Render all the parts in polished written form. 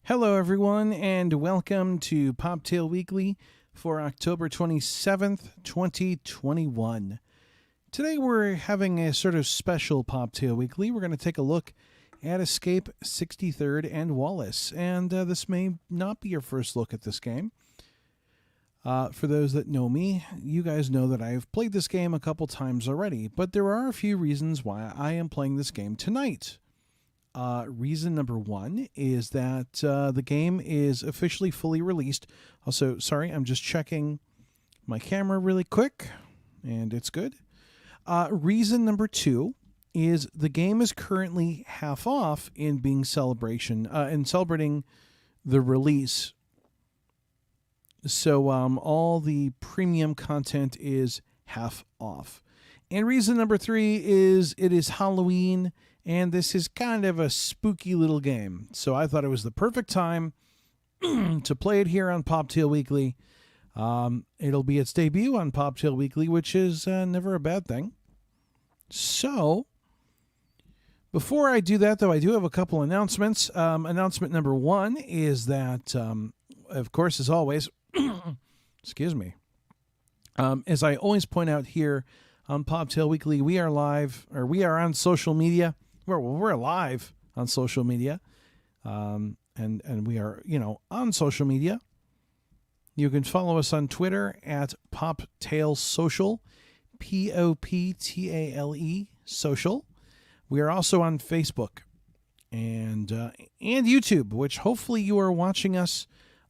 Hello, everyone, and welcome to Poptale Weekly for October 27th, 2021. Today, we're having a sort of special Poptale Weekly. We're going to take a look at Escape 63rd and Wallace, and this may not be your first look at this game. For those that know me, you guys know that I've played this game a couple times already, but there are a few reasons why I am playing this game tonight. Reason number one is that the game is officially fully released. Also, sorry, I'm just checking my camera really quick, and it's good. Reason number two is the game is currently half off in being celebrating the release. So all the premium content is half off. And reason number three is it is Halloween, and this is kind of a spooky little game. So I thought it was the perfect time to play it here on Poptale Weekly. It'll be its debut on Poptale Weekly, which is never a bad thing. So before I do that, though, I do have a couple announcements. Announcement number one is that, of course, as always, excuse me, as I always point out here on Poptale Weekly, we are on social media. We're live on social media, and we are, on social media. You can follow us on Twitter at Poptale Social, Poptale Social. We are also on Facebook and YouTube, which hopefully you are watching us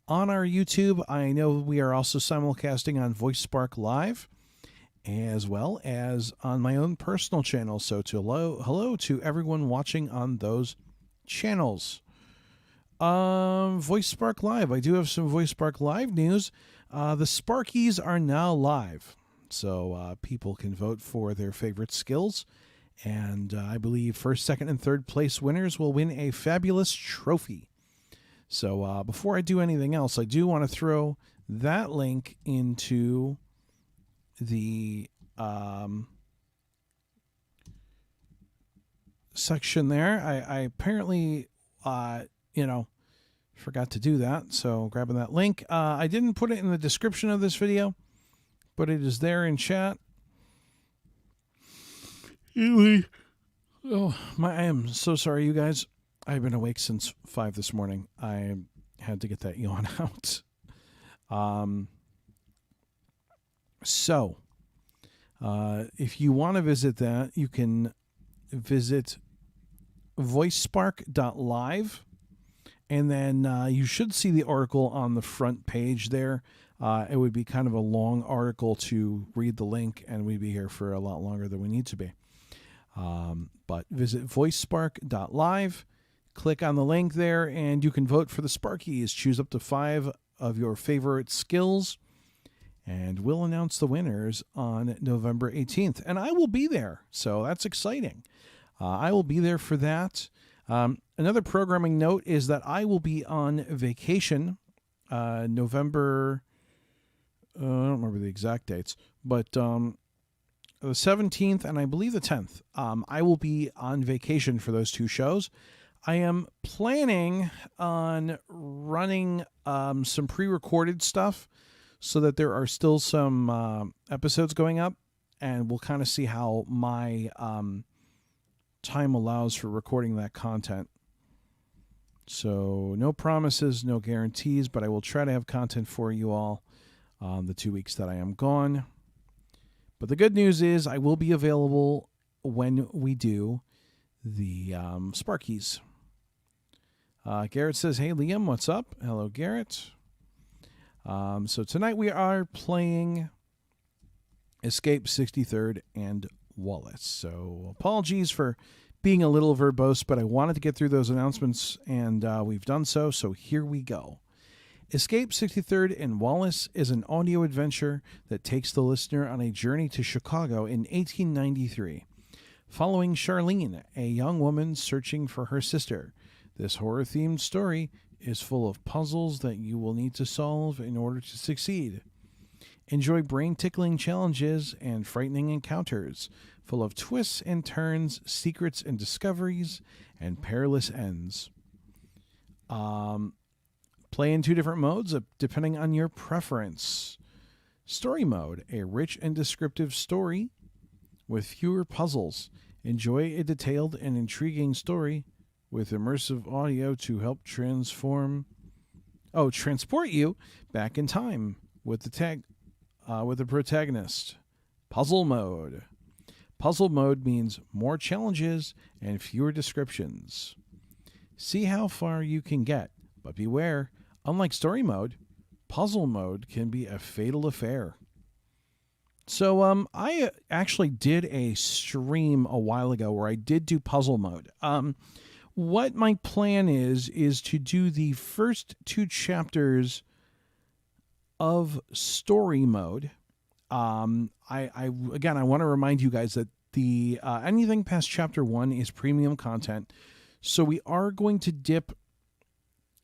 on our YouTube. I know we are also simulcasting on VoiceSpark Live, as well as on my own personal channel. So hello to everyone watching on those channels. VoiceSpark Live. I do have some VoiceSpark Live news. The Sparkies are now live. So people can vote for their favorite skills. And I believe first, second, and third place winners will win a fabulous trophy. So before I do anything else, I do want to throw that link into the section there. I apparently, forgot to do that. So grabbing that link. I didn't put it in the description of this video, but it is there in chat. I am so sorry, you guys. I've been awake since 5 this morning. I had to get that yawn out. So, if you want to visit that, you can visit voicespark.live, and then you should see the article on the front page there. It would be kind of a long article to read the link, and we'd be here for a lot longer than we need to be. But visit voicespark.live, click on the link there, and you can vote for the Sparkies. Choose up to 5 of your favorite skills, and we'll announce the winners on November 18th. And I will be there, so that's exciting. I will be there for that. Another programming note is that I will be on vacation November, I don't remember the exact dates, but the 17th and I believe the 10th. I will be on vacation for those two shows. I am planning on running some pre-recorded stuff so that there are still some episodes going up, and we'll kind of see how my time allows for recording that content. So no promises, no guarantees, but I will try to have content for you all the 2 weeks that I am gone. But the good news is I will be available when we do the Sparkies. Garrett says, hey, Liam, what's up? Hello, Garrett. So tonight we are playing Escape 63rd and Wallace. So apologies for being a little verbose, but I wanted to get through those announcements, and we've done so. So here we go. Escape 63rd and Wallace is an audio adventure that takes the listener on a journey to Chicago in 1893, following Charlene, a young woman searching for her sister. This horror-themed story is full of puzzles that you will need to solve in order to succeed. Enjoy brain-tickling challenges and frightening encounters, full of twists and turns, secrets and discoveries, and perilous ends. Play in 2 different modes depending on your preference. Story mode, a rich and descriptive story with fewer puzzles. Enjoy a detailed and intriguing story with immersive audio to help transport you back in time with the protagonist. Puzzle mode. Puzzle mode means more challenges and fewer descriptions. See how far you can get, but beware, unlike story mode, puzzle mode can be a fatal affair. So I actually did a stream a while ago where I did do puzzle mode. What my plan is to do the first 2 chapters of story mode. I want to remind you guys that the anything past chapter 1 is premium content. So we are going to dip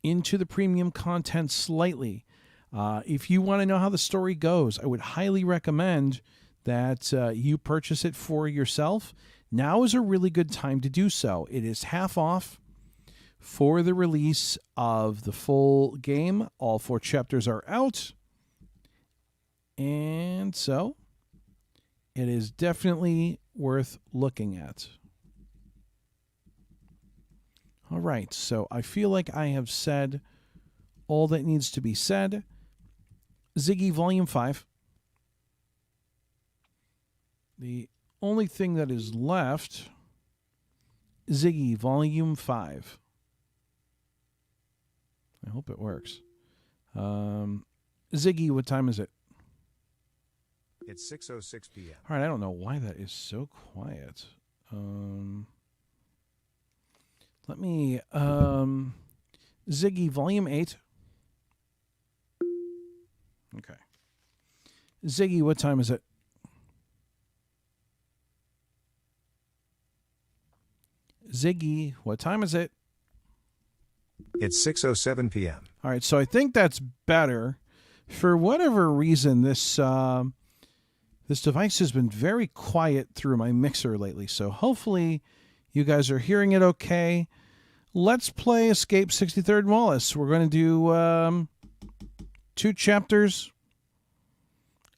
into the premium content slightly. If you want to know how the story goes, I would highly recommend that you purchase it for yourself. Now is a really good time to do so. It is half off for the release of the full game. All 4 chapters are out. And so it is definitely worth looking at. All right, so I feel like I have said all that needs to be said. Ziggy Volume 5. The only thing that is left, Ziggy Volume 5. I hope it works. Ziggy, what time is it? It's 6:06 p.m. All right, I don't know why that is so quiet. Let me, Ziggy, Volume 8. Okay. Ziggy, what time is it? Ziggy, what time is it? It's 6:07 p.m. All right, so I think that's better. For whatever reason, this device has been very quiet through my mixer lately, so hopefully you guys are hearing it okay. Let's play Escape 63rd Wallace. We're going to do 2 chapters.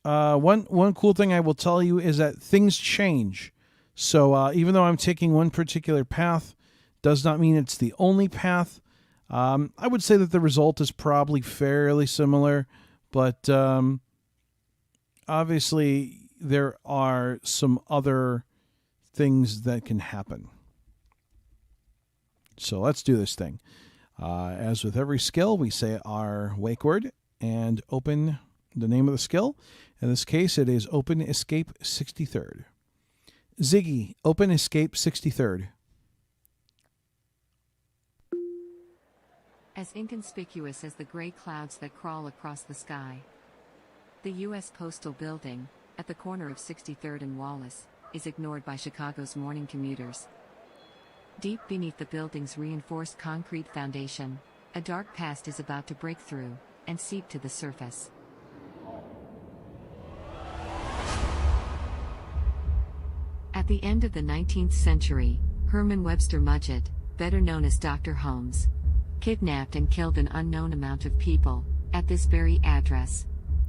One cool thing I will tell you is that things change. So even though I'm taking one particular path, does not mean it's the only path. I would say that the result is probably fairly similar, but obviously there are some other things that can happen. So let's do this thing. As with every skill, we say our wake word and open the name of the skill. In this case, it is Open Escape 63rd. Ziggy, Open Escape 63rd. As inconspicuous as the gray clouds that crawl across the sky. The U.S. Postal Building, at the corner of 63rd and Wallace, is ignored by Chicago's morning commuters. Deep beneath the building's reinforced concrete foundation, a dark past is about to break through and seep to the surface. At the end of the 19th century, Herman Webster Mudgett, better known as Dr. Holmes, kidnapped and killed an unknown amount of people at this very address.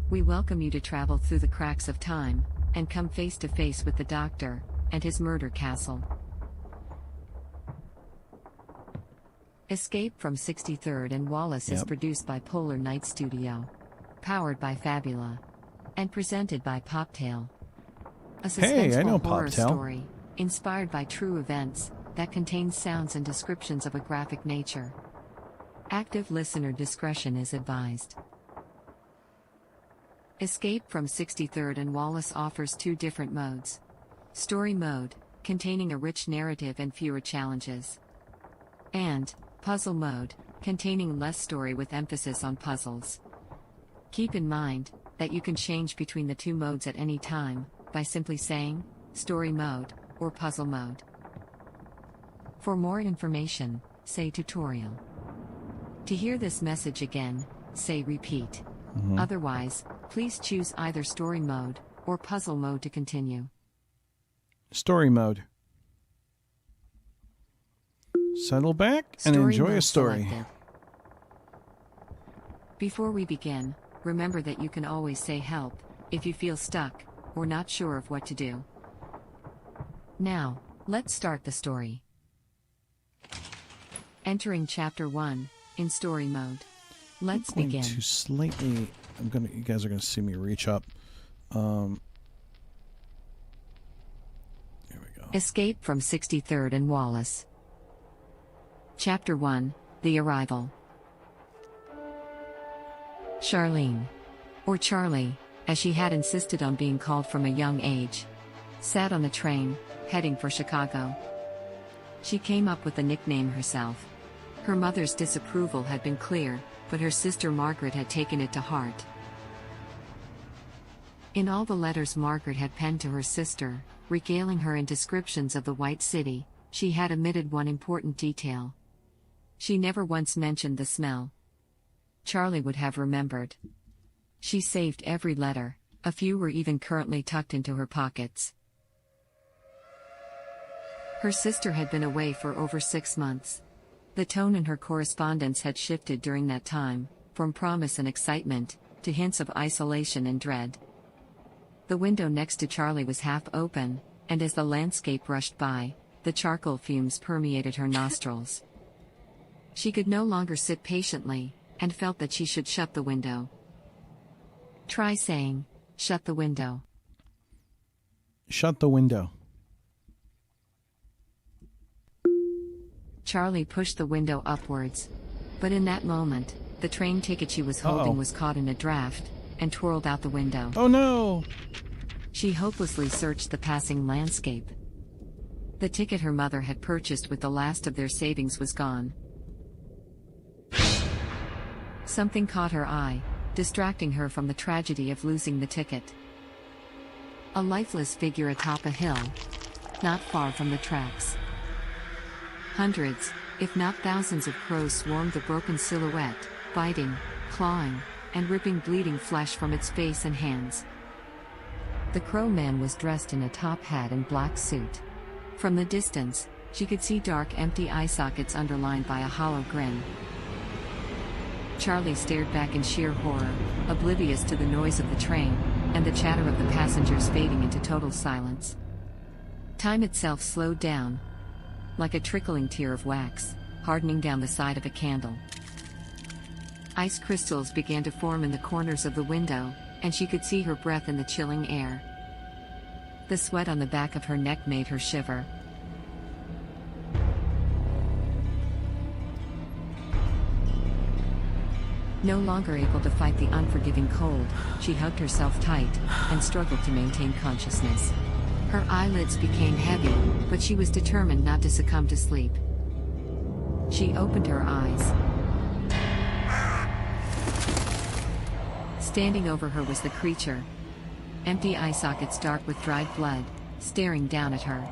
We welcome you to travel through the cracks of time and come face to face with the Doctor and his murder castle. Escape from 63rd and Wallace is produced by Polar Night Studio, powered by Fabula, and presented by Poptale. A suspenseful horror story, inspired by true events, that contains sounds and descriptions of a graphic nature. Active listener discretion is advised. Escape from 63rd and Wallace offers 2 different modes. Story mode, containing a rich narrative and fewer challenges. And puzzle mode, containing less story with emphasis on puzzles. Keep in mind that you can change between the 2 modes at any time by simply saying story mode or puzzle mode. For more information, say tutorial. To hear this message again, say repeat. Otherwise, please choose either story mode or puzzle mode to continue. Story mode. Settle back and enjoy a story. Selected. Before we begin, remember that you can always say help if you feel stuck or not sure of what to do. Now, let's start the story. Entering Chapter 1 in story mode. Let's begin. You guys are going to see me reach up. Here we go. Escape from 63rd and Wallace. Chapter 1, The Arrival. Charlene, or Charlie, as she had insisted on being called from a young age, sat on the train, heading for Chicago. She came up with the nickname herself. Her mother's disapproval had been clear, but her sister Margaret had taken it to heart. In all the letters Margaret had penned to her sister, regaling her in descriptions of the White City, she had omitted one important detail. She never once mentioned the smell. Charlie would have remembered. She saved every letter, a few were even currently tucked into her pockets. Her sister had been away for over 6 months. The tone in her correspondence had shifted during that time, from promise and excitement, to hints of isolation and dread. The window next to Charlie was half open, and as the landscape rushed by, the charcoal fumes permeated her nostrils. She could no longer sit patiently, and felt that she should shut the window. Try saying, "Shut the window." Shut the window. Charlie pushed the window upwards. But in that moment, the train ticket she was holding was caught in a draft, and twirled out the window. Oh no! She hopelessly searched the passing landscape. The ticket her mother had purchased with the last of their savings was gone. Something caught her eye, distracting her from the tragedy of losing the ticket. A lifeless figure atop a hill, not far from the tracks. Hundreds, if not thousands of crows swarmed the broken silhouette, biting, clawing, and ripping bleeding flesh from its face and hands. The crow man was dressed in a top hat and black suit. From the distance, she could see dark empty eye sockets underlined by a hollow grin. Charlie stared back in sheer horror, oblivious to the noise of the train, and the chatter of the passengers fading into total silence. Time itself slowed down, like a trickling tear of wax, hardening down the side of a candle. Ice crystals began to form in the corners of the window, and she could see her breath in the chilling air. The sweat on the back of her neck made her shiver. No longer able to fight the unforgiving cold, she hugged herself tight, and struggled to maintain consciousness. Her eyelids became heavy, but she was determined not to succumb to sleep. She opened her eyes. Standing over her was the creature. Empty eye sockets dark with dried blood, staring down at her.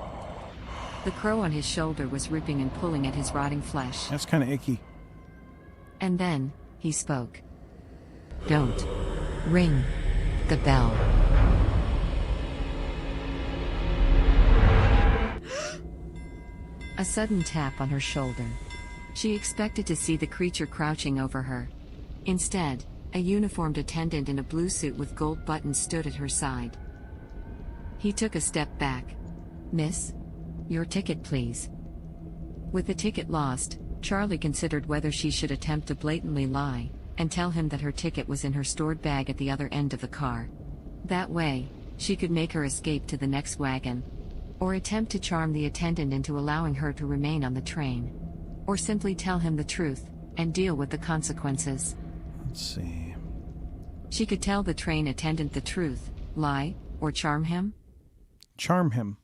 The crow on his shoulder was ripping and pulling at his rotting flesh. That's kind of icky. And then, he spoke. "Don't ring the bell." A sudden tap on her shoulder. She expected to see the creature crouching over her. Instead, a uniformed attendant in a blue suit with gold buttons stood at her side. He took a step back. "Miss, your ticket, please." With the ticket lost, Charlie considered whether she should attempt to blatantly lie, and tell him that her ticket was in her stored bag at the other end of the car. That way, she could make her escape to the next wagon. Or attempt to charm the attendant into allowing her to remain on the train. Or simply tell him the truth, and deal with the consequences. Let's see. She could tell the train attendant the truth, lie, or charm him. Charm him.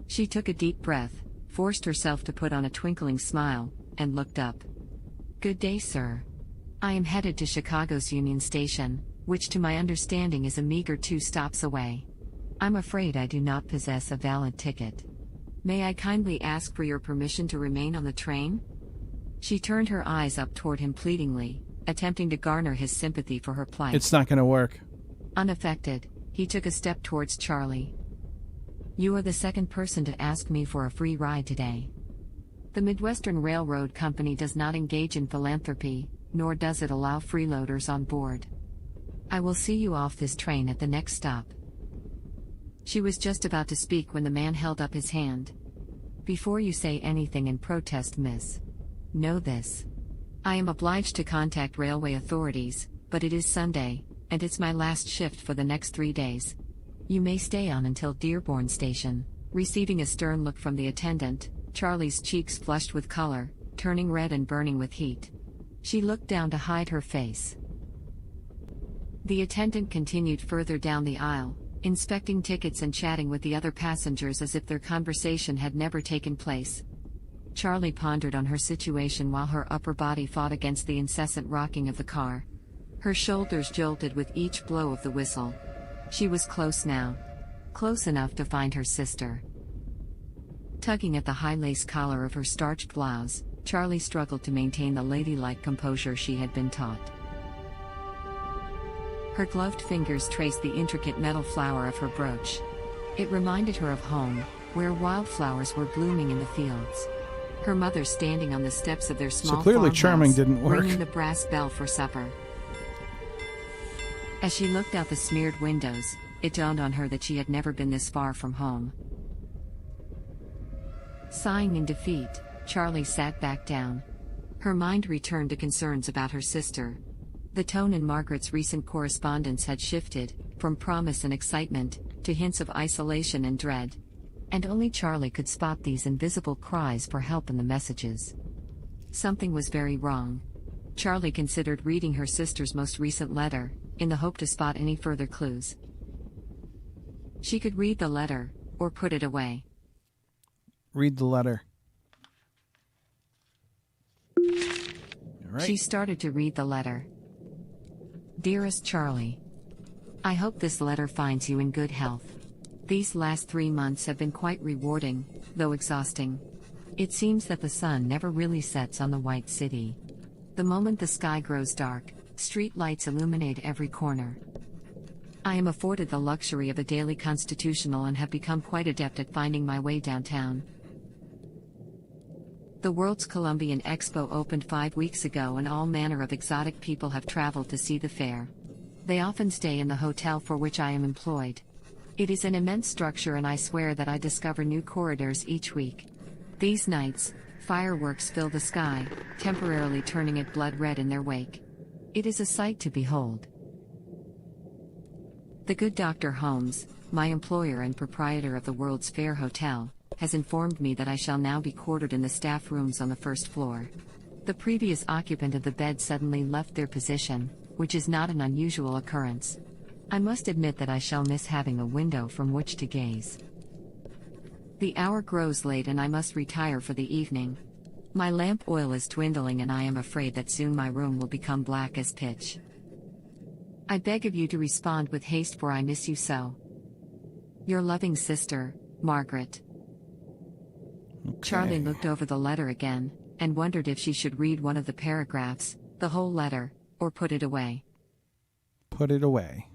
She took a deep breath, forced herself to put on a twinkling smile, and looked up. "Good day, sir. I am headed to Chicago's Union Station, which to my understanding is a meager 2 stops away. I'm afraid I do not possess a valid ticket. May I kindly ask for your permission to remain on the train?" She turned her eyes up toward him pleadingly, attempting to garner his sympathy for her plight. It's not going to work. Unaffected, he took a step towards Charlie. "You are the second person to ask me for a free ride today." The Midwestern Railroad Company does not engage in philanthropy, nor does it allow freeloaders on board. I will see you off this train at the next stop. She was just about to speak when the man held up his hand. Before you say anything in protest, miss, know this. I am obliged to contact railway authorities, but it is Sunday, and it's my last shift for the next 3 days. You may stay on until Dearborn Station. Receiving a stern look from the attendant, Charlie's cheeks flushed with color, turning red and burning with heat. She looked down to hide her face. The attendant continued further down the aisle, inspecting tickets and chatting with the other passengers as if their conversation had never taken place. Charlie pondered on her situation while her upper body fought against the incessant rocking of the car. Her shoulders jolted with each blow of the whistle. She was close now. Close enough to find her sister. Tugging at the high lace collar of her starched blouse, Charlie struggled to maintain the ladylike composure she had been taught. Her gloved fingers traced the intricate metal flower of her brooch. It reminded her of home, where wildflowers were blooming in the fields. Her mother standing on the steps of their small So clearly charming farmhouse, didn't work. ringing the brass bell for supper. As she looked out the smeared windows, it dawned on her that she had never been this far from home. Sighing in defeat, Charlie sat back down. Her mind returned to concerns about her sister. The tone in Margaret's recent correspondence had shifted, from promise and excitement, to hints of isolation and dread. And only Charlie could spot these invisible cries for help in the messages. Something was very wrong. Charlie considered reading her sister's most recent letter, in the hope to spot any further clues. She could read the letter, or put it away. Read the letter. All right. She started to read the letter. Dearest Charlie, I hope this letter finds you in good health. These last 3 months have been quite rewarding, though exhausting. It seems that the sun never really sets on the White City. The moment the sky grows dark, street lights illuminate every corner. I am afforded the luxury of a daily constitutional and have become quite adept at finding my way downtown. The World's Columbian Expo opened 5 weeks ago and all manner of exotic people have traveled to see the fair. They often stay in the hotel for which I am employed. It is an immense structure and I swear that I discover new corridors each week. These nights, fireworks fill the sky, temporarily turning it blood red in their wake. It is a sight to behold. The good Dr. Holmes, my employer and proprietor of the World's Fair Hotel, has informed me that I shall now be quartered in the staff rooms on the first floor. The previous occupant of the bed suddenly left their position, which is not an unusual occurrence. I must admit that I shall miss having a window from which to gaze. The hour grows late and I must retire for the evening. My lamp oil is dwindling and I am afraid that soon my room will become black as pitch. I beg of you to respond with haste for I miss you so. Your loving sister, Margaret. Okay. Charlie looked over the letter again, and wondered if she should read one of the paragraphs, the whole letter, or put it away. Put it away.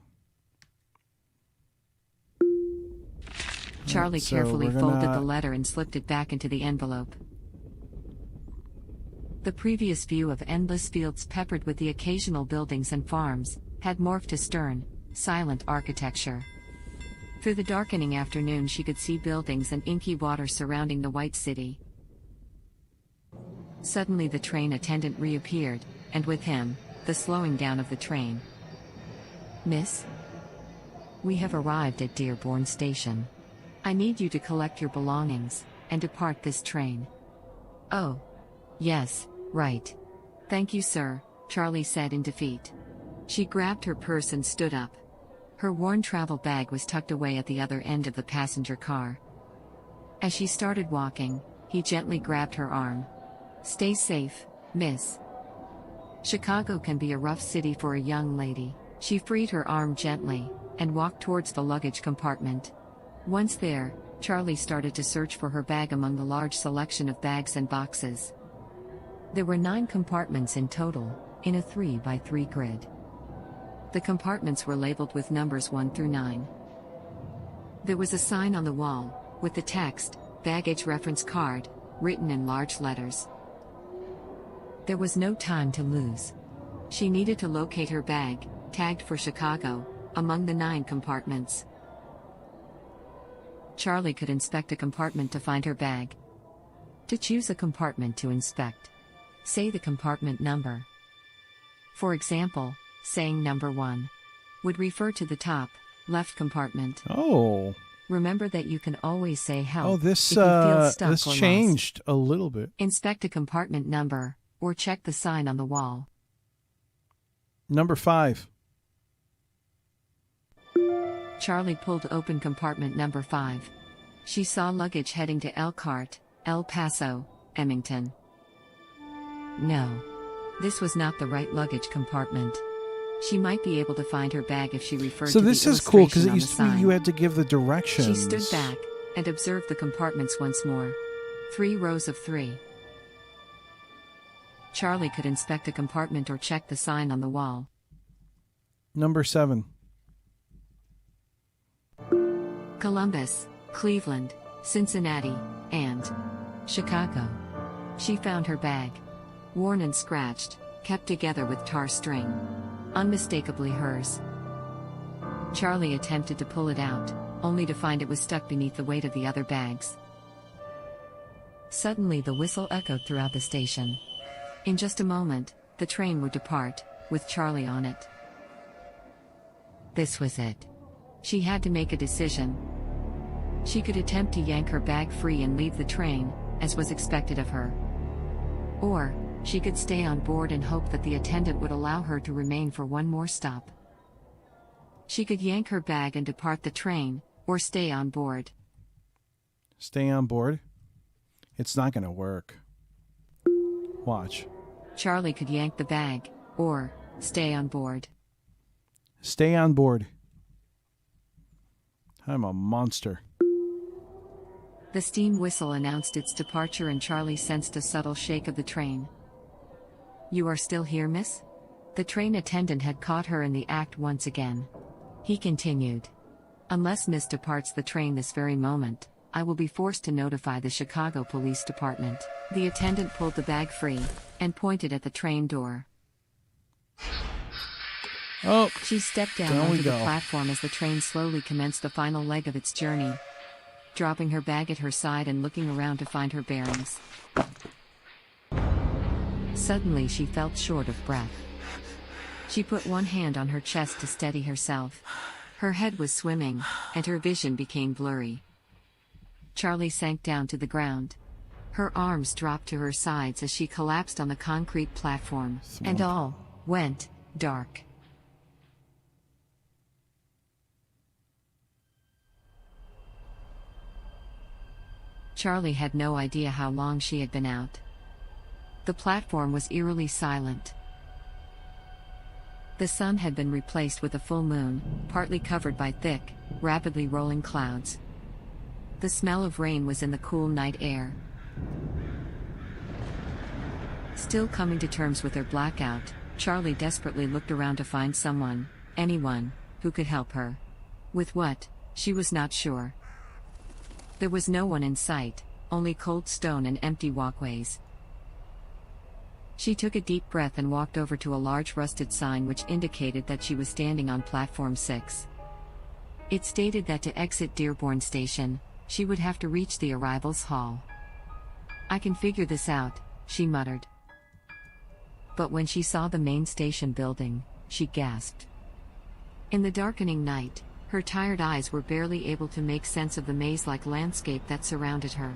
Charlie So carefully we're folded gonna- the letter and slipped it back into the envelope. The previous view of endless fields peppered with the occasional buildings and farms had morphed to stern, silent architecture. Through the darkening afternoon she could see buildings and inky water surrounding the White City. Suddenly the train attendant reappeared, and with him, the slowing down of the train. Miss? We have arrived at Dearborn Station. I need you to collect your belongings, and depart this train. Oh. Yes, right. Thank you, sir, Charlie said in defeat. She grabbed her purse and stood up. Her worn travel bag was tucked away at the other end of the passenger car. As she started walking, he gently grabbed her arm. Stay safe, miss. Chicago can be a rough city for a young lady. She freed her arm gently, and walked towards the luggage compartment. Once there, Charlie started to search for her bag among the large selection of bags and boxes. There were 9 compartments in total, in a 3x3 grid. The compartments were labeled with numbers 1 through 9. There was a sign on the wall, with the text, baggage reference card, written in large letters. There was no time to lose. She needed to locate her bag, tagged for Chicago, among the 9 compartments. Charlie could inspect a compartment to find her bag. To choose a compartment to inspect, say the compartment number. For example, saying number 1 would refer to the top, left compartment. Oh. Remember that you can always say help Oh, this if you feel stuck this or changed a little bit. lost. Inspect a compartment number, or check the sign on the wall. Number 5. Charlie pulled open compartment number 5. She saw luggage heading to Elkhart, El Paso, Emmington. No. This was not the right luggage compartment. She might be able to find her bag if she referred So to this the is cool because illustration it on used the to be sign. you had to give the directions. She stood back and observed the compartments once more. 3 rows of 3. Charlie could inspect a compartment or check the sign on the wall. Number 7. Columbus, Cleveland, Cincinnati, and Chicago. She found her bag. Worn and scratched, kept together with tar string. Unmistakably hers. Charlie attempted to pull it out, only to find it was stuck beneath the weight of the other bags. Suddenly the whistle echoed throughout the station. In just a moment, the train would depart, with Charlie on it. This was it. She had to make a decision. She could attempt to yank her bag free and leave the train, as was expected of her. Or, she could stay on board and hope that the attendant would allow her to remain for one more stop. She could yank her bag and depart the train, or stay on board. Stay on board. It's not going to work. Watch. Charlie could yank the bag, or stay on board. Stay on board. I'm a monster. The steam whistle announced its departure and Charlie sensed a subtle shake of the train. "You are still here, miss?" The train attendant had caught her in the act once again. He continued. "Unless Miss departs the train this very moment, I will be forced to notify the Chicago Police Department." The attendant pulled the bag free and pointed at the train door. Oh, She stepped down Down we onto the go. platform as the train slowly commenced the final leg of its journey. Dropping her bag at her side and looking around to find her bearings. Suddenly she felt short of breath. She put one hand on her chest to steady herself. Her head was swimming, and her vision became blurry. Charlie sank down to the ground. Her arms dropped to her sides as she collapsed on the concrete platform, and all went dark. Charlie had no idea how long she had been out. The platform was eerily silent. The sun had been replaced with a full moon, partly covered by thick, rapidly rolling clouds. The smell of rain was in the cool night air. Still coming to terms with her blackout, Charlie desperately looked around to find someone, anyone, who could help her. With what, she was not sure. There was no one in sight, only cold stone and empty walkways. She took a deep breath and walked over to a large rusted sign which indicated that she was standing on platform 6. It stated that to exit Dearborn Station, she would have to reach the arrivals hall. "I can figure this out," she muttered. But when she saw the main station building, she gasped. In the darkening night, her tired eyes were barely able to make sense of the maze-like landscape that surrounded her.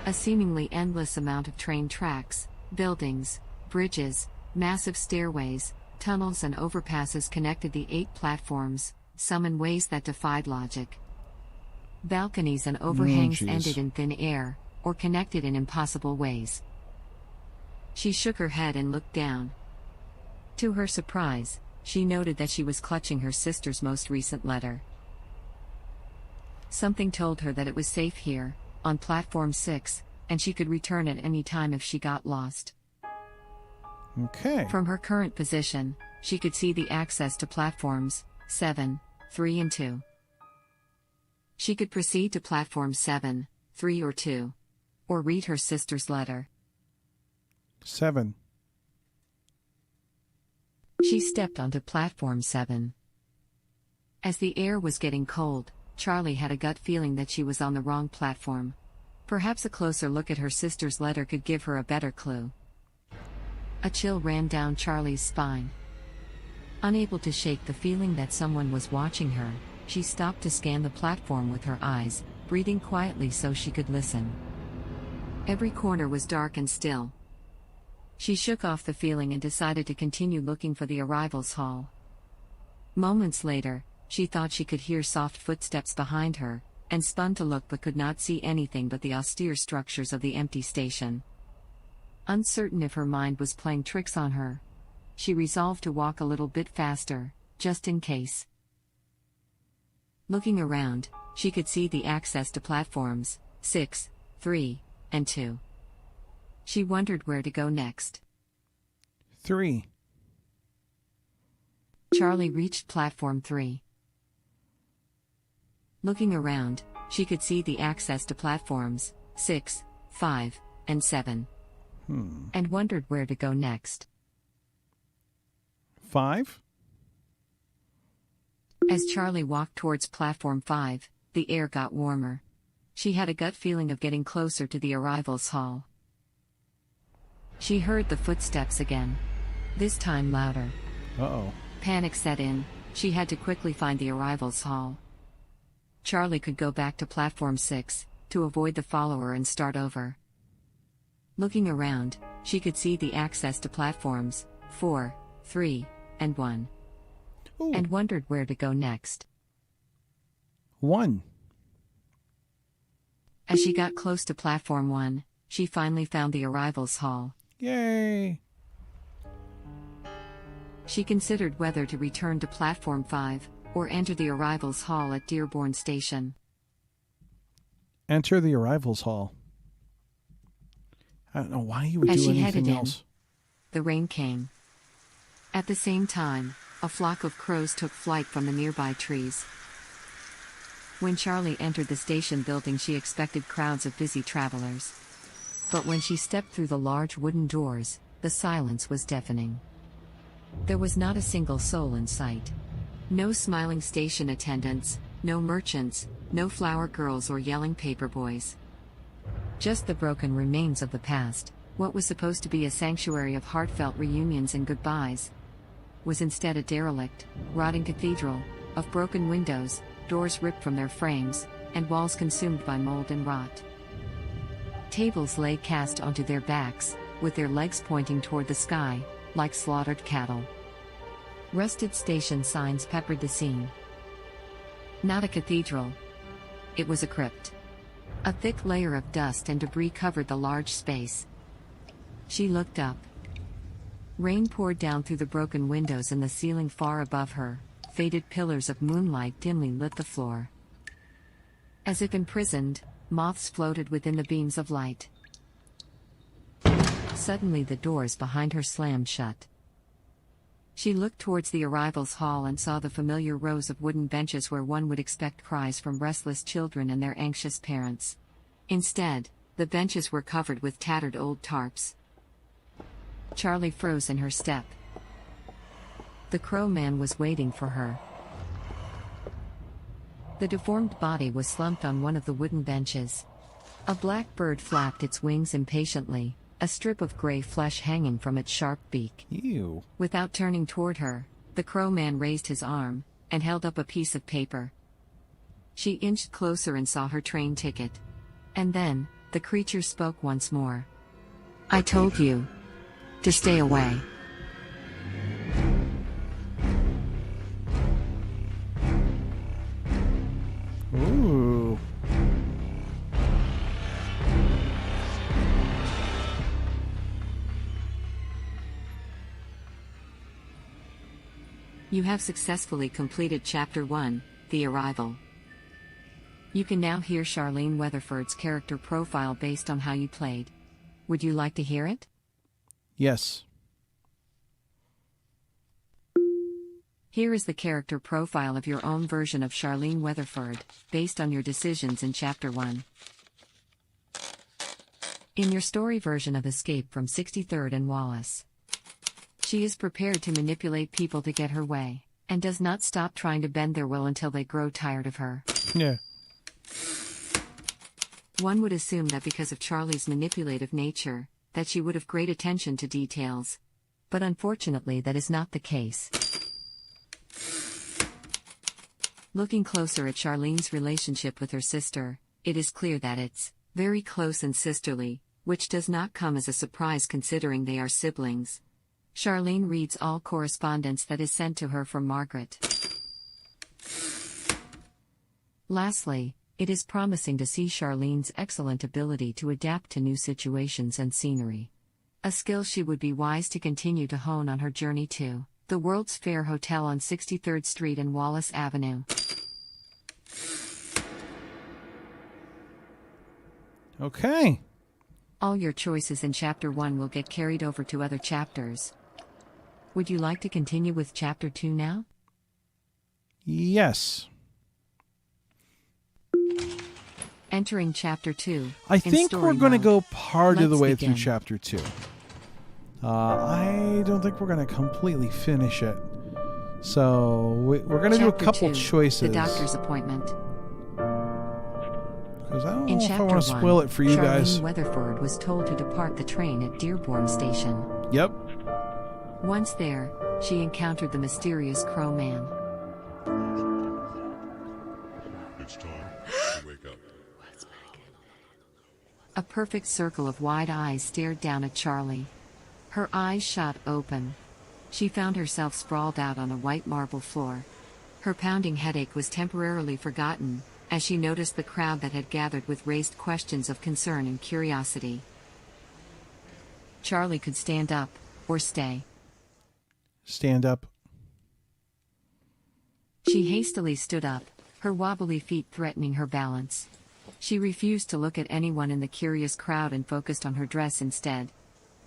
A seemingly endless amount of train tracks, buildings, bridges, massive stairways, tunnels and overpasses connected the 8 platforms, some in ways that defied logic. Balconies and overhangs ended in thin air, or connected in impossible ways. She shook her head and looked down. To her surprise, she noted that she was clutching her sister's most recent letter. Something told her that it was safe here, on platform 6, and she could return at any time if she got lost. okay. From her current position, she could see the access to platforms 7, 3 and 2. She could proceed to platform 7, 3 or 2. Or read her sister's letter. 7. She stepped onto platform 7. As the air was getting cold, Charlie had a gut feeling that she was on the wrong platform. Perhaps a closer look at her sister's letter could give her a better clue. A chill ran down Charlie's spine. Unable to shake the feeling that someone was watching her, she stopped to scan the platform with her eyes, breathing quietly so she could listen. Every corner was dark and still. She shook off the feeling and decided to continue looking for the arrivals hall. Moments later, she thought she could hear soft footsteps behind her, and spun to look but could not see anything but the austere structures of the empty station. Uncertain if her mind was playing tricks on her, she resolved to walk a little bit faster, just in case. Looking around, she could see the access to platforms 6, 3, and 2. She wondered where to go next. 3. Charlie reached platform 3. Looking around, she could see the access to platforms 6, 5, and 7. And wondered where to go next. 5. As Charlie walked towards platform 5, the air got warmer. She had a gut feeling of getting closer to the arrivals hall. She heard the footsteps again. This time louder. Uh-oh. Panic set in. She had to quickly find the arrivals hall. Charlie could go back to platform 6, to avoid the follower and start over. Looking around, she could see the access to platforms 4, 3, and 1. Ooh. And wondered where to go next. 1. As she got close to platform 1, she finally found the arrivals hall. Yay! She considered whether to return to platform 5, or enter the arrivals hall at Dearborn Station. Enter the arrivals hall. I don't know why you would As do she headed anything in, else. the rain came. At the same time, a flock of crows took flight from the nearby trees. When Charlie entered the station building, she expected crowds of busy travelers. But when she stepped through the large wooden doors, the silence was deafening. There was not a single soul in sight. No smiling station attendants, no merchants, no flower girls or yelling paper boys. Just the broken remains of the past. What was supposed to be a sanctuary of heartfelt reunions and goodbyes was instead a derelict, rotting cathedral, of broken windows, doors ripped from their frames, and walls consumed by mold and rot. Tables lay cast onto their backs, with their legs pointing toward the sky, like slaughtered cattle. Rusted station signs peppered the scene. Not a cathedral. It was a crypt. A thick layer of dust and debris covered the large space. She looked up. Rain poured down through the broken windows and the ceiling far above her. Faded pillars of moonlight dimly lit the floor. As if imprisoned, moths floated within the beams of light. Suddenly the doors behind her slammed shut. She looked towards the arrivals hall and saw the familiar rows of wooden benches where one would expect cries from restless children and their anxious parents. Instead, the benches were covered with tattered old tarps. Charlie froze in her step. The crow man was waiting for her. The deformed body was slumped on one of the wooden benches. A black bird flapped its wings impatiently, a strip of gray flesh hanging from its sharp beak. Ew. Without turning toward her, the crow man raised his arm and held up a piece of paper. She inched closer and saw her train ticket. And then, the creature spoke once more. "I told you to stay away." Ooh. You have successfully completed Chapter 1, The Arrival. You can now hear Charlene Weatherford's character profile based on how you played. Would you like to hear it? Yes. Here is the character profile of your own version of Charlene Weatherford, based on your decisions in Chapter 1. In your story version of Escape from 63rd and Wallace, she is prepared to manipulate people to get her way, and does not stop trying to bend their will until they grow tired of her. Yeah. One would assume that because of Charlie's manipulative nature, that she would have great attention to details. But unfortunately that is not the case. Looking closer at Charlene's relationship with her sister, it is clear that it's very close and sisterly, which does not come as a surprise considering they are siblings. Charlene reads all correspondence that is sent to her from Margaret. Lastly, it is promising to see Charlene's excellent ability to adapt to new situations and scenery. A skill she would be wise to continue to hone on her journey to the World's Fair Hotel on 63rd Street and Wallace Avenue. Okay. All your choices in Chapter 1 will get carried over to other chapters. Would you like to continue with Chapter 2 now? Yes. Entering Chapter 2. I think we're going to go part of the Let's way begin. through Chapter 2. I don't think we're going to completely finish it. So we're going to do a Chapter couple 2, choices. The doctor's appointment. Because I don't In know if I Chapter want to spoil 1, it for you Charlene guys. Weatherford was told to depart the train at Dearborn Station. Yep. Once there, she encountered the mysterious Crow Man. It's time to wake up. A perfect circle of wide eyes stared down at Charlie. Her eyes shot open. She found herself sprawled out on a white marble floor. Her pounding headache was temporarily forgotten, as she noticed the crowd that had gathered with raised questions of concern and curiosity. Charlie could stand up, or stay. Stand up. She hastily stood up, her wobbly feet threatening her balance. She refused to look at anyone in the curious crowd and focused on her dress instead.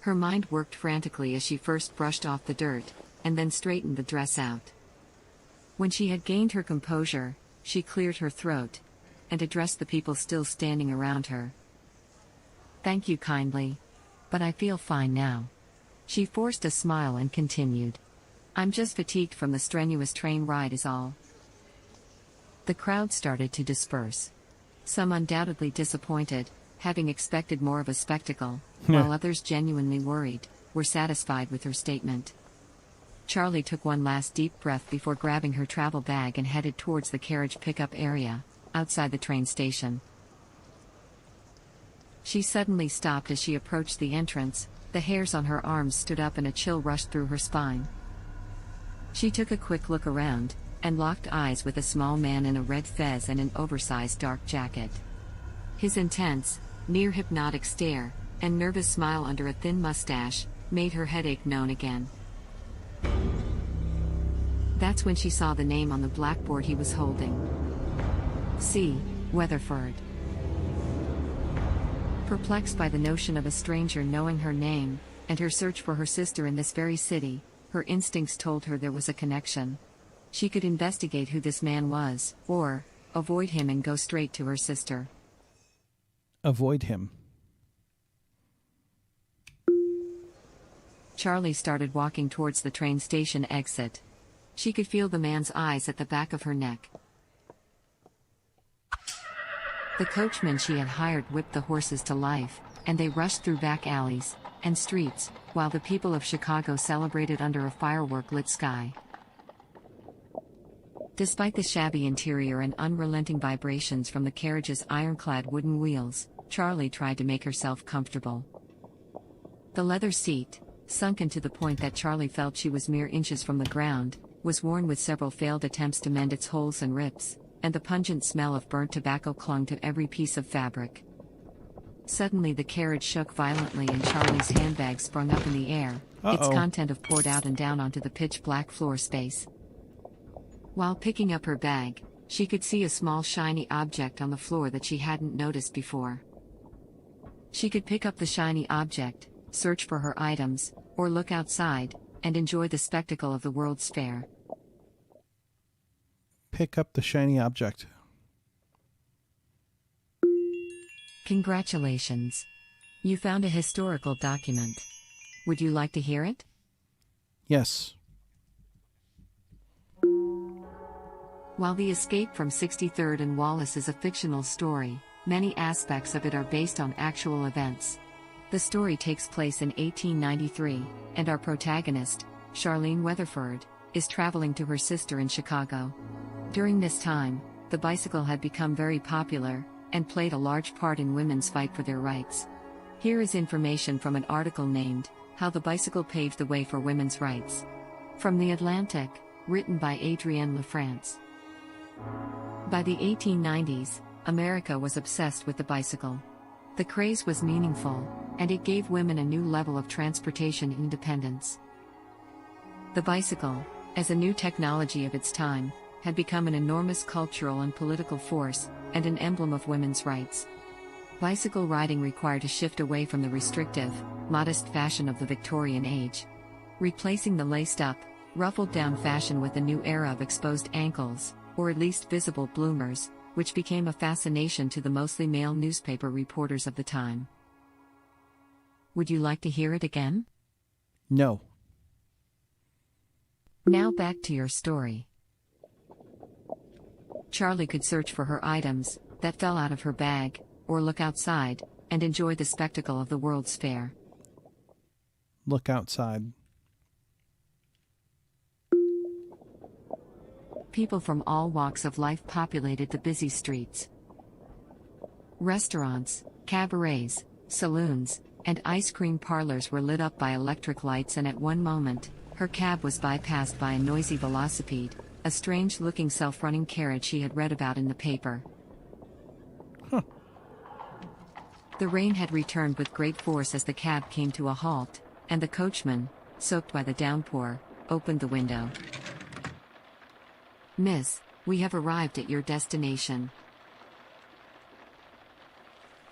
Her mind worked frantically as she first brushed off the dirt, and then straightened the dress out. When she had gained her composure, she cleared her throat, and addressed the people still standing around her. "Thank you kindly. But I feel fine now." She forced a smile and continued. "I'm just fatigued from the strenuous train ride is all." The crowd started to disperse. Some undoubtedly disappointed, having expected more of a spectacle, while others genuinely worried, were satisfied with her statement. Charlie took one last deep breath before grabbing her travel bag and headed towards the carriage pickup area, outside the train station. She suddenly stopped as she approached the entrance, the hairs on her arms stood up and a chill rushed through her spine. She took a quick look around, and locked eyes with a small man in a red fez and an oversized dark jacket. His intense, near-hypnotic stare, and nervous smile under a thin mustache, made her headache known again. That's when she saw the name on the blackboard he was holding. C. Weatherford. Perplexed by the notion of a stranger knowing her name, and her search for her sister in this very city, her instincts told her there was a connection. She could investigate who this man was, or avoid him and go straight to her sister. Avoid him. Charlie started walking towards the train station exit. She could feel the man's eyes at the back of her neck. The coachman she had hired whipped the horses to life, and they rushed through back alleys and streets, while the people of Chicago celebrated under a firework-lit sky. Despite the shabby interior and unrelenting vibrations from the carriage's ironclad wooden wheels, Charlie tried to make herself comfortable. The leather seat, sunken to the point that Charlie felt she was mere inches from the ground, was worn with several failed attempts to mend its holes and rips, and the pungent smell of burnt tobacco clung to every piece of fabric. Suddenly the carriage shook violently and Charlie's handbag sprung up in the air, its content poured out and down onto the pitch-black floor space. While picking up her bag, she could see a small shiny object on the floor that she hadn't noticed before. She could pick up the shiny object, search for her items, or look outside, and enjoy the spectacle of the World's Fair. pick up the shiny object. Congratulations. You found a historical document. Would you like to hear it? Yes. While The Escape from 63rd and Wallace is a fictional story, many aspects of it are based on actual events. The story takes place in 1893, and our protagonist, Charlene Weatherford, is traveling to her sister in Chicago. During this time, the bicycle had become very popular, and played a large part in women's fight for their rights. Here is information from an article named, How the Bicycle Paved the Way for Women's Rights. From The Atlantic, written by Adrienne LaFrance. By the 1890s, America was obsessed with the bicycle. The craze was meaningful, and it gave women a new level of transportation independence. The bicycle, as a new technology of its time, had become an enormous cultural and political force, and an emblem of women's rights. Bicycle riding required a shift away from the restrictive, modest fashion of the Victorian age, replacing the laced-up, ruffled-down fashion with a new era of exposed ankles, or at least visible bloomers, which became a fascination to the mostly male newspaper reporters of the time. Would you like to hear it again? No. Now back to your story. Charlie could search for her items that fell out of her bag, or look outside and enjoy the spectacle of the World's Fair. Look outside. People from all walks of life populated the busy streets. Restaurants, cabarets, saloons, and ice cream parlors were lit up by electric lights, and at one moment, her cab was bypassed by a noisy velocipede, a strange-looking self-running carriage she had read about in the paper. Huh. The rain had returned with great force as the cab came to a halt, and the coachman, soaked by the downpour, opened the window. "Miss, we have arrived at your destination."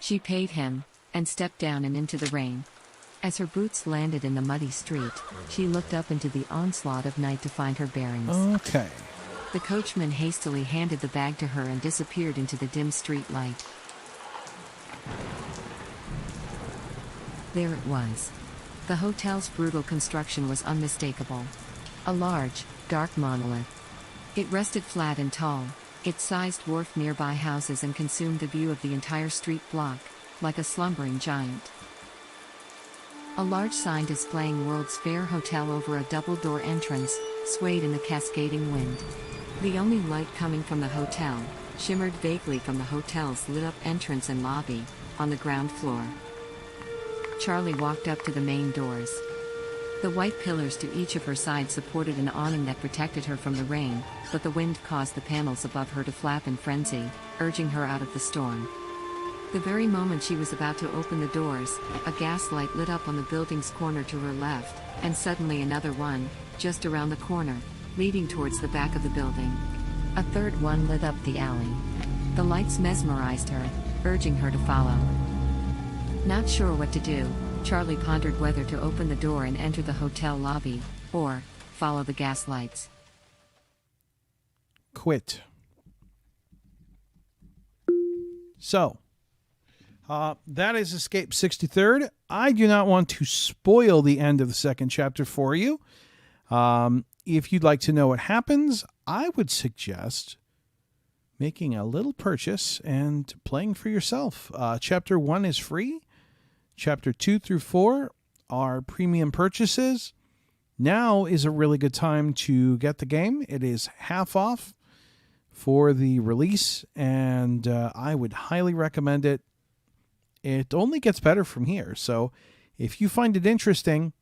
She paid him, and stepped down and into the rain. As her boots landed in the muddy street, she looked up into the onslaught of night to find her bearings. Okay. The coachman hastily handed the bag to her and disappeared into the dim street light. There it was. The hotel's brutal construction was unmistakable. A large, dark monolith. It rested flat and tall, its size dwarfed nearby houses and consumed the view of the entire street block, like a slumbering giant. A large sign displaying World's Fair Hotel over a double-door entrance swayed in the cascading wind. The only light coming from the hotel shimmered vaguely from the hotel's lit-up entrance and lobby, on the ground floor. Charlie walked up to the main doors. The white pillars to each of her sides supported an awning that protected her from the rain, but the wind caused the panels above her to flap in frenzy, urging her out of the storm. The very moment she was about to open the doors, a gas light lit up on the building's corner to her left, and suddenly another one, just around the corner, leading towards the back of the building. A third one lit up the alley. The lights mesmerized her, urging her to follow. Not sure what to do, Charlie pondered whether to open the door and enter the hotel lobby, or follow the gas lights. Quit. So, that is Escape 63rd. I do not want to spoil the end of the second chapter for you. If you'd like to know what happens, I would suggest making a little purchase and playing for yourself. Chapter 1 is free. Chapter 2 through 4 are premium purchases. Now is a really good time to get the game. It is half off for the release, and I would highly recommend it. It only gets better from here. So if you find it interesting,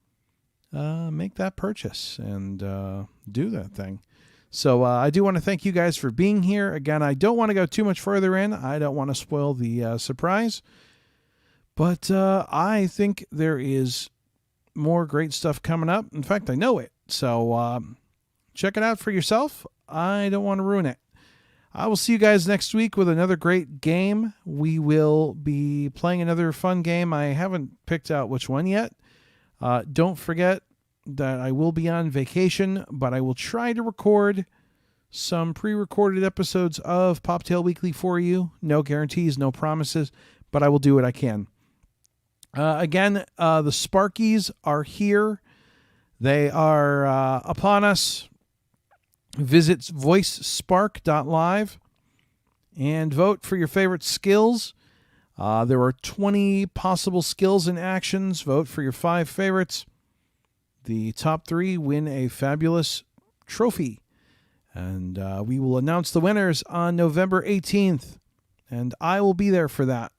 make that purchase and do that thing. So I do want to thank you guys for being here. Again, I don't want to go too much further in. I don't want to spoil the surprise. But I think there is more great stuff coming up. In fact, I know it. So check it out for yourself. I don't want to ruin it. I will see you guys next week with another great game. We will be playing another fun game. I haven't picked out which one yet. Don't forget that I will be on vacation, but I will try to record some pre-recorded episodes of Poptale Weekly for you. No guarantees, no promises, but I will do what I can. Again, the Sparkies are here. They are upon us. Visit voicespark.live and vote for your favorite skills. There are 20 possible skills and actions. Vote for your 5 favorites. The top 3 win a fabulous trophy. And we will announce the winners on November 18th. And I will be there for that.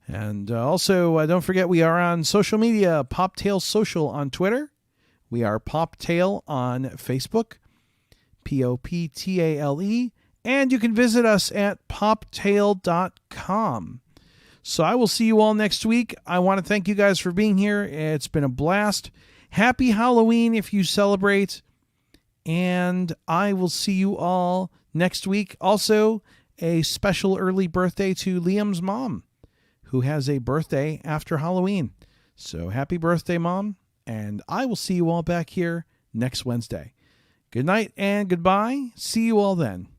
And also, don't forget, we are on social media. Poptale Social on Twitter. We are Poptale on Facebook. Poptale. And you can visit us at poptale.com. So I will see you all next week. I want to thank you guys for being here. It's been a blast. Happy Halloween if you celebrate. And I will see you all next week. Also, a special early birthday to Liam's mom, who has a birthday after Halloween. So happy birthday, Mom. And I will see you all back here next Wednesday. Good night and goodbye. See you all then.